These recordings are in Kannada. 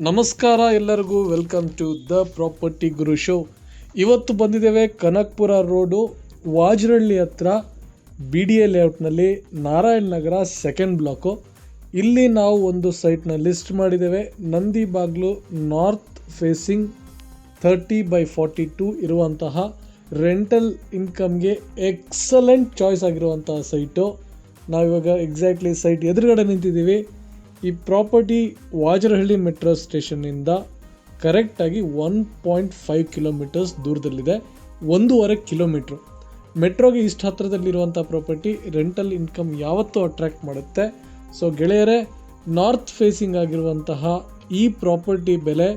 ನಮಸ್ಕಾರ ಎಲ್ಲರಿಗೂ, welcome to the property Guru show. ಇವತ್ತು ಬಂದಿದ್ದೇವೆ ಕನಕಪುರ ರೋಡು ವಾಜರಳ್ಳಿ ಹತ್ರ BDA ಲೇಔಟ್ನಲ್ಲಿ ನಾರಾಯಣ್ ನಗರ ಸೆಕೆಂಡ್ ಬ್ಲಾಕು. ಇಲ್ಲಿ ನಾವು ಒಂದು ಸೈಟ್ನ ಲಿಸ್ಟ್ ಮಾಡಿದ್ದೇವೆ. ನಂದಿ ಬಾಗ್ಲು ನಾರ್ತ್ ಫೇಸಿಂಗ್ 30/42 ಇರುವಂತಹ ರೆಂಟಲ್ ಇನ್ಕಮ್ಗೆ ಎಕ್ಸಲೆಂಟ್ ಚಾಯ್ಸ್ ಆಗಿರುವಂತಹ ಸೈಟು. ನಾವಿವಾಗ ಎಕ್ಸಾಕ್ಟ್ಲಿ ಸೈಟ್ ಎದುರುಗಡೆ ನಿಂತಿದ್ದೀವಿ. ಈ ಪ್ರಾಪರ್ಟಿ ವಾಜರಹಳ್ಳಿ ಮೆಟ್ರೋ ಸ್ಟೇಷನ್ನಿಂದ ಕರೆಕ್ಟಾಗಿ 1.5 ಕಿಲೋಮೀಟರ್ಸ್ ದೂರದಲ್ಲಿದೆ. 1.5 ಕಿಲೋಮೀಟ್ರು ಮೆಟ್ರೋಗೆ ಇಷ್ಟು ಹತ್ತಿರದಲ್ಲಿರುವಂಥ ಪ್ರಾಪರ್ಟಿ ರೆಂಟಲ್ ಇನ್ಕಮ್ ಯಾವತ್ತೂ ಅಟ್ರ್ಯಾಕ್ಟ್ ಮಾಡುತ್ತೆ. ಸೊ ಗೆಳೆಯರೇ, ನಾರ್ತ್ ಫೇಸಿಂಗ್ ಆಗಿರುವಂತಹ ಈ ಪ್ರಾಪರ್ಟಿ ಬೆಲೆ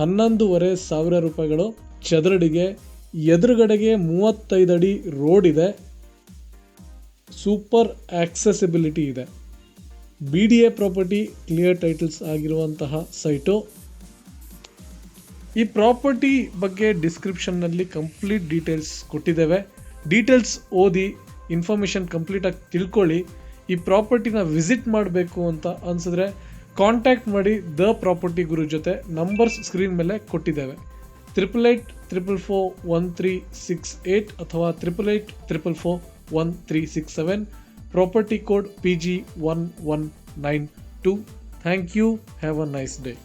11,500 ರೂಪಾಯಿಗಳು ಚದರಡಿಗೆ. ಎದುರುಗಡೆಗೆ 35 ಅಡಿ ರೋಡ್ ಇದೆ. ಸೂಪರ್ ಆಕ್ಸೆಸಿಬಿಲಿಟಿ ಇದೆ. BDA ಪ್ರಾಪರ್ಟಿ ಕ್ಲಿಯರ್ ಟೈಟಲ್ಸ್ ಆಗಿರುವಂತಹ ಸೈಟು. ಈ ಪ್ರಾಪರ್ಟಿ ಬಗ್ಗೆ ಡಿಸ್ಕ್ರಿಪ್ಷನ್ನಲ್ಲಿ ಕಂಪ್ಲೀಟ್ ಡೀಟೇಲ್ಸ್ ಕೊಟ್ಟಿದ್ದೇವೆ. ಡೀಟೇಲ್ಸ್ ಓದಿ ಇನ್ಫಾರ್ಮೇಷನ್ ಕಂಪ್ಲೀಟಾಗಿ ತಿಳ್ಕೊಳ್ಳಿ. ಈ ಪ್ರಾಪರ್ಟಿನ ವಿಸಿಟ್ ಮಾಡಬೇಕು ಅಂತ ಅನಿಸಿದ್ರೆ ಕಾಂಟ್ಯಾಕ್ಟ್ ಮಾಡಿ ದ ಪ್ರಾಪರ್ಟಿ ಗುರು ಜೊತೆ. ನಂಬರ್ಸ್ ಸ್ಕ್ರೀನ್ ಮೇಲೆ ಕೊಟ್ಟಿದ್ದೇವೆ. 888441 ಅಥವಾ 888441 Property code PG1192. Thank you. Have a nice day.